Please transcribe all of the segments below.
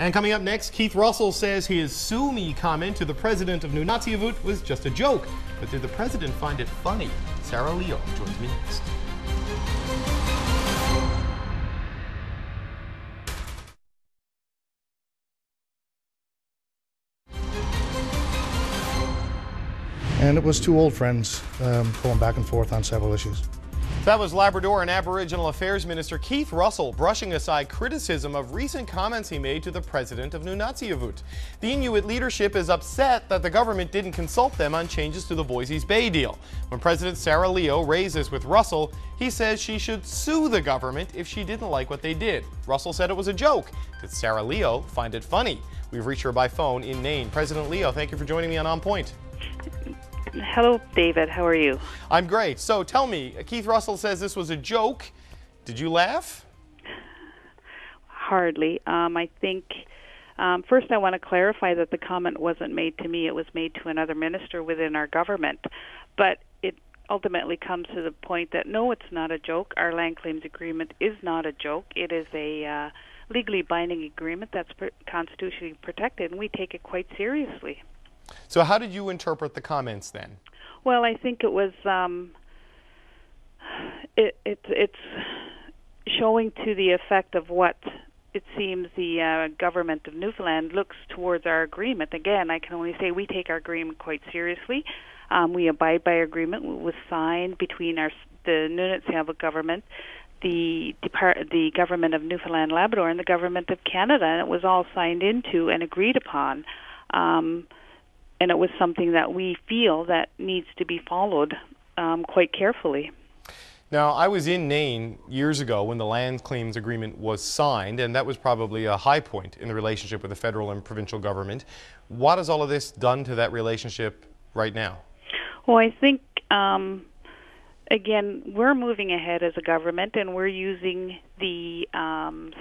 And coming up next, Keith Russell says his "sue me" comment to the president of Nunatsiavut was just a joke. But did the president find it funny? Sarah Leo joins me next. And it was two old friends going back and forth on several issues. That was Labrador and Aboriginal Affairs Minister Keith Russell brushing aside criticism of recent comments he made to the president of Nunatsiavut. The Inuit leadership is upset that the government didn't consult them on changes to the Voisey's Bay deal. When President Sarah Leo raises with Russell, he says she should sue the government if she didn't like what they did. Russell said it was a joke. Did Sarah Leo find it funny? We've reached her by phone in Nain. President Leo, thank you for joining me on Point. Hello, David. How are you? I'm great. So tell me, Keith Russell says this was a joke. Did you laugh? Hardly. I think, first I want to clarify that the comment wasn't made to me. It was made to another minister within our government. But it ultimately comes to the point that, no, it's not a joke. Our land claims agreement is not a joke. It is a legally binding agreement that's constitutionally protected, and we take it quite seriously. So how did you interpret the comments then? Well, I think it was it's showing to the effect of what it seems the government of Newfoundland looks towards our agreement. Again, I can only say we take our agreement quite seriously. We abide by our agreement. It was signed between the Nunatsiavut government, the government of Newfoundland Labrador, and the government of Canada, and it was all signed into and agreed upon. And it was something that we feel that needs to be followed quite carefully. Now, I was in Nain years ago when the land claims agreement was signed, and that was probably a high point in the relationship with the federal and provincial government. What has all of this done to that relationship right now? Well, I think, again, we're moving ahead as a government, and we're using the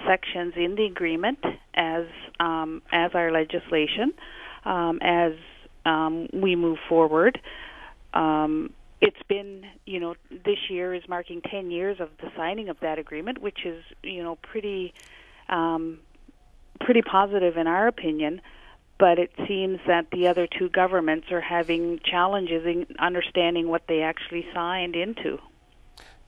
sections in the agreement as our legislation. As we move forward. It's been, this year is marking 10 years of the signing of that agreement, which is, pretty positive in our opinion. But it seems that the other two governments are having challenges in understanding what they actually signed into.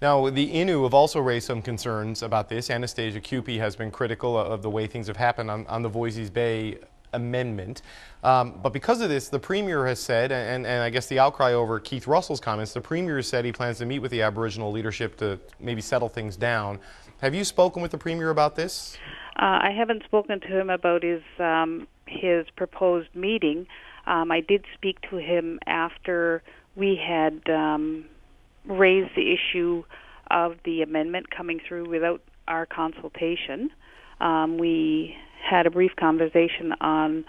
Now, the Innu have also raised some concerns about this. Anastasia Cupie has been critical of the way things have happened on the Voisey's Bay amendment. But because of this, the Premier has said, and I guess the outcry over Keith Russell's comments, the Premier has said he plans to meet with the Aboriginal leadership to maybe settle things down. Have you spoken with the Premier about this? I haven't spoken to him about his proposed meeting. I did speak to him after we had raised the issue of the amendment coming through without our consultation. We had a brief conversation on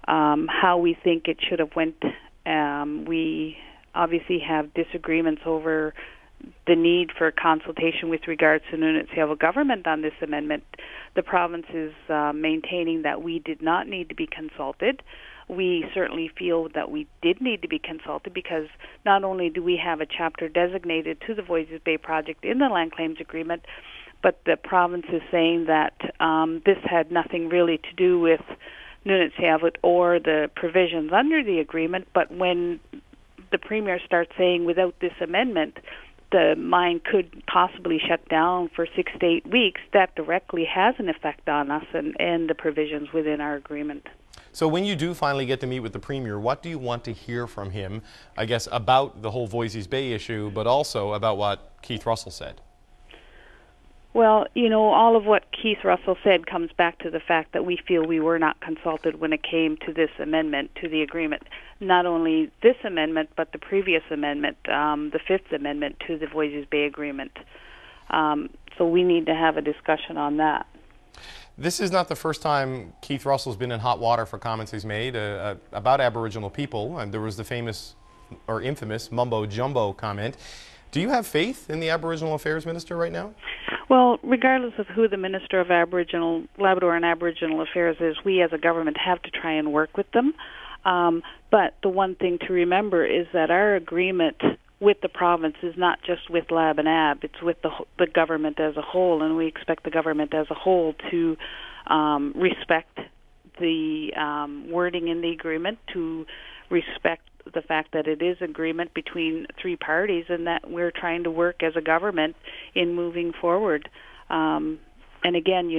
how we think it should have went. We obviously have disagreements over the need for consultation with regards to Nunatsiavut government on this amendment. The province is maintaining that we did not need to be consulted. We certainly feel that we did need to be consulted because not only do we have a chapter designated to the Voisey's Bay project in the land claims agreement, but the province is saying that this had nothing really to do with Nunatsiavut or the provisions under the agreement. But when the Premier starts saying without this amendment, the mine could possibly shut down for 6 to 8 weeks, that directly has an effect on us and the provisions within our agreement. So when you do finally get to meet with the Premier, what do you want to hear from him, I guess, about the whole Voisey's Bay issue, but also about what Keith Russell said? Well, all of what Keith Russell said comes back to the fact that we feel we were not consulted when it came to this amendment to the agreement. Not only this amendment, but the previous amendment, the Fifth Amendment to the Voisey's Bay Agreement. So we need to have a discussion on that. This is not the first time Keith Russell's been in hot water for comments he's made about Aboriginal people. And there was the famous or infamous mumbo jumbo comment. Do you have faith in the Aboriginal Affairs Minister right now? Well, regardless of who the Minister of Labrador and Aboriginal Affairs is, we as a government have to try and work with them. But the one thing to remember is that our agreement with the province is not just with Lab and AB, it's with the government as a whole, and we expect the government as a whole to respect the wording in the agreement, to respect the fact that it is agreement between three parties and that we're trying to work as a government in moving forward. And again,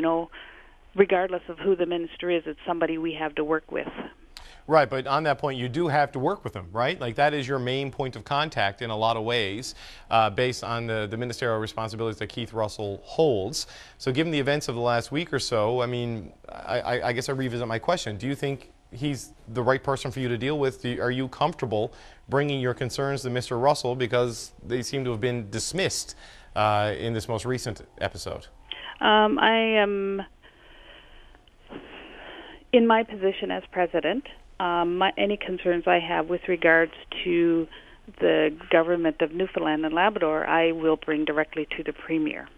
regardless of who the minister is, it's somebody we have to work with. Right, but on that point, you do have to work with them, right? Like, that is your main point of contact in a lot of ways, based on the ministerial responsibilities that Keith Russell holds. So given the events of the last week or so, I mean, I guess I revisit my question. Do you think he's the right person for you to deal with? Are you comfortable bringing your concerns to Mr. Russell, because they seem to have been dismissed in this most recent episode? I am, in my position as president, any concerns I have with regards to the government of Newfoundland and Labrador, I will bring directly to the Premier.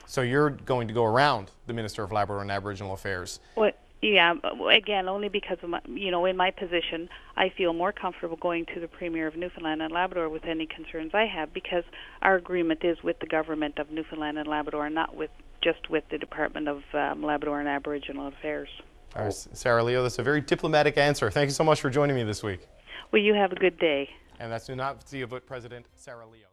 So you're going to go around the Minister of Labrador and Aboriginal Affairs? Well, yeah, again, only because of in my position, I feel more comfortable going to the Premier of Newfoundland and Labrador with any concerns I have, because our agreement is with the government of Newfoundland and Labrador, not just with the Department of Labrador and Aboriginal Affairs. All right, Sarah Leo, that's a very diplomatic answer. Thank you so much for joining me this week. Well, you have a good day. And that's Nunatsiavut President Sarah Leo.